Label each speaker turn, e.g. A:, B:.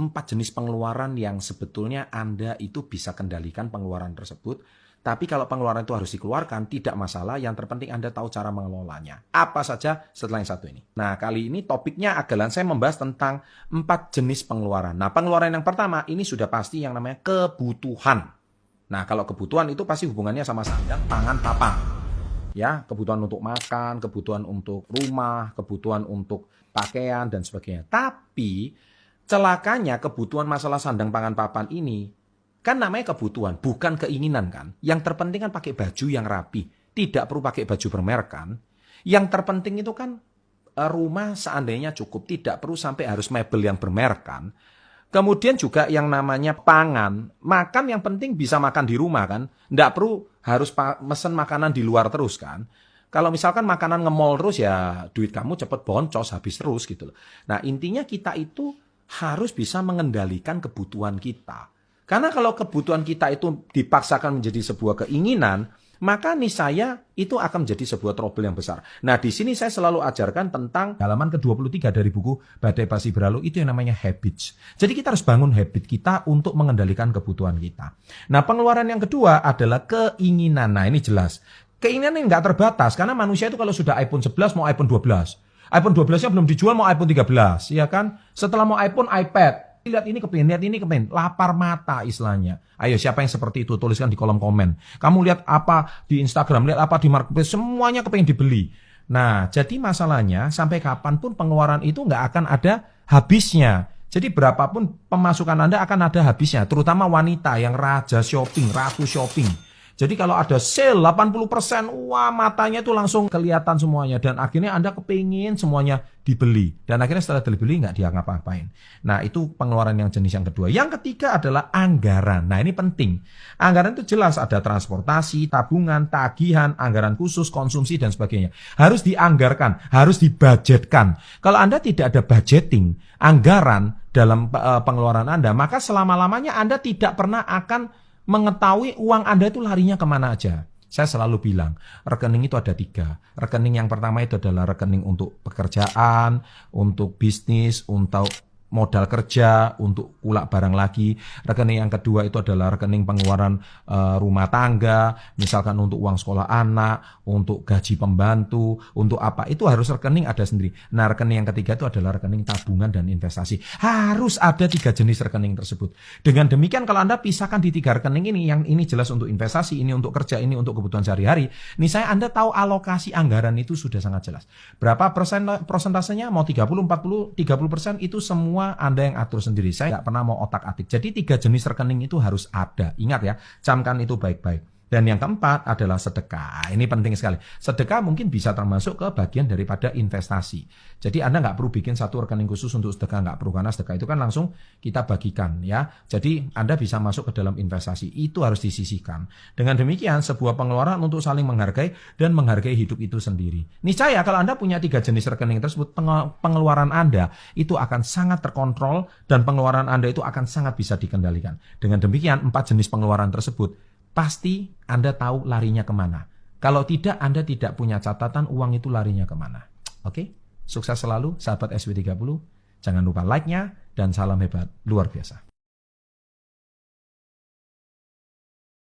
A: 4 jenis pengeluaran yang sebetulnya Anda itu bisa kendalikan pengeluaran tersebut. Tapi kalau pengeluaran itu harus dikeluarkan, tidak masalah. Yang terpenting Anda tahu cara mengelolanya. Apa saja setelah yang satu ini. Nah, kali ini topiknya adalah saya membahas tentang 4 jenis pengeluaran. Nah, pengeluaran yang pertama ini sudah pasti yang namanya kebutuhan. Nah, kalau kebutuhan itu pasti hubungannya sama sandang, pangan, papan. Ya, kebutuhan untuk makan, kebutuhan untuk rumah, kebutuhan untuk pakaian, dan sebagainya. Tapi, celakanya kebutuhan masalah sandang, pangan, papan ini, kan namanya kebutuhan, bukan keinginan kan. Yang terpenting kan pakai baju yang rapi. Tidak perlu pakai baju bermerek kan. Yang terpenting itu kan rumah seandainya cukup. Tidak perlu sampai harus mebel yang bermerek kan. Kemudian juga yang namanya pangan. Makan yang penting bisa makan di rumah kan. Nggak perlu harus mesen makanan di luar terus kan. Kalau misalkan makanan nge-mall terus ya duit kamu cepet boncos, habis terus gitu loh. Nah intinya kita itu harus bisa mengendalikan kebutuhan kita. Karena kalau kebutuhan kita itu dipaksakan menjadi sebuah keinginan, maka niscaya itu akan menjadi sebuah trouble yang besar. Nah, di sini saya selalu ajarkan tentang halaman ke-23 dari buku Badai Pasti Berlalu, itu yang namanya habits. Jadi kita harus bangun habit kita untuk mengendalikan kebutuhan kita. Nah, pengeluaran yang kedua adalah keinginan. Nah, ini jelas. Keinginan ini nggak terbatas, karena manusia itu kalau sudah iPhone 11 mau iPhone 12. iPhone 12-nya belum dijual mau iPhone 13, ya kan? Setelah mau iPhone, iPad. Lihat ini kepengen, lapar mata istilahnya. Ayo siapa yang seperti itu tuliskan di kolom komen. Kamu lihat apa di Instagram, lihat apa di marketplace, semuanya kepengen dibeli. Nah, jadi masalahnya sampai kapanpun pengeluaran itu nggak akan ada habisnya. Jadi berapapun pemasukan Anda akan ada habisnya, terutama wanita yang raja shopping, ratu shopping. Jadi kalau ada sale 80%, wah matanya itu langsung kelihatan semuanya. Dan akhirnya Anda kepingin semuanya dibeli. Dan akhirnya setelah dibeli nggak dia ngapa-ngapain. Nah itu pengeluaran yang jenis yang kedua. Yang ketiga adalah anggaran. Nah ini penting. Anggaran itu jelas ada transportasi, tabungan, tagihan, anggaran khusus, konsumsi dan sebagainya. Harus dianggarkan, harus dibudgetkan. Kalau Anda tidak ada budgeting, anggaran dalam pengeluaran Anda, maka selama-lamanya Anda tidak pernah akan mengetahui uang Anda itu larinya kemana aja. Saya selalu bilang, rekening itu ada 3. Rekening yang pertama itu adalah rekening untuk pekerjaan, untuk bisnis, untuk modal kerja, untuk ulak barang lagi. Rekening yang kedua itu adalah rekening pengeluaran rumah tangga, misalkan untuk uang sekolah anak, untuk gaji pembantu, untuk apa. Itu harus rekening ada sendiri. Nah, rekening yang ketiga itu adalah rekening tabungan dan investasi. Harus ada 3 jenis rekening tersebut. Dengan demikian kalau Anda pisahkan di 3 rekening ini, yang ini jelas untuk investasi, ini untuk kerja, ini untuk kebutuhan sehari-hari. Niscaya Anda tahu alokasi anggaran itu sudah sangat jelas. Berapa persentasenya? Mau 30, 40, 30% itu semua Anda yang atur sendiri. Saya nggak pernah mau otak-atik. Jadi 3 jenis rekening itu harus ada. Ingat ya, camkan itu baik-baik. Dan yang keempat adalah sedekah. Ini penting sekali. Sedekah mungkin bisa termasuk ke bagian daripada investasi. Jadi Anda nggak perlu bikin satu rekening khusus untuk sedekah, nggak perlu, karena sedekah itu kan langsung kita bagikan ya. Jadi Anda bisa masuk ke dalam investasi. Itu harus disisihkan. Dengan demikian sebuah pengeluaran untuk saling menghargai dan menghargai hidup itu sendiri. Niscaya kalau Anda punya 3 jenis rekening tersebut, pengeluaran Anda itu akan sangat terkontrol dan pengeluaran Anda itu akan sangat bisa dikendalikan. Dengan demikian 4 jenis pengeluaran tersebut pasti Anda tahu larinya kemana. Kalau tidak, Anda tidak punya catatan uang itu larinya kemana. Oke? Sukses selalu, sahabat SW30. Jangan lupa like-nya, dan salam hebat luar biasa.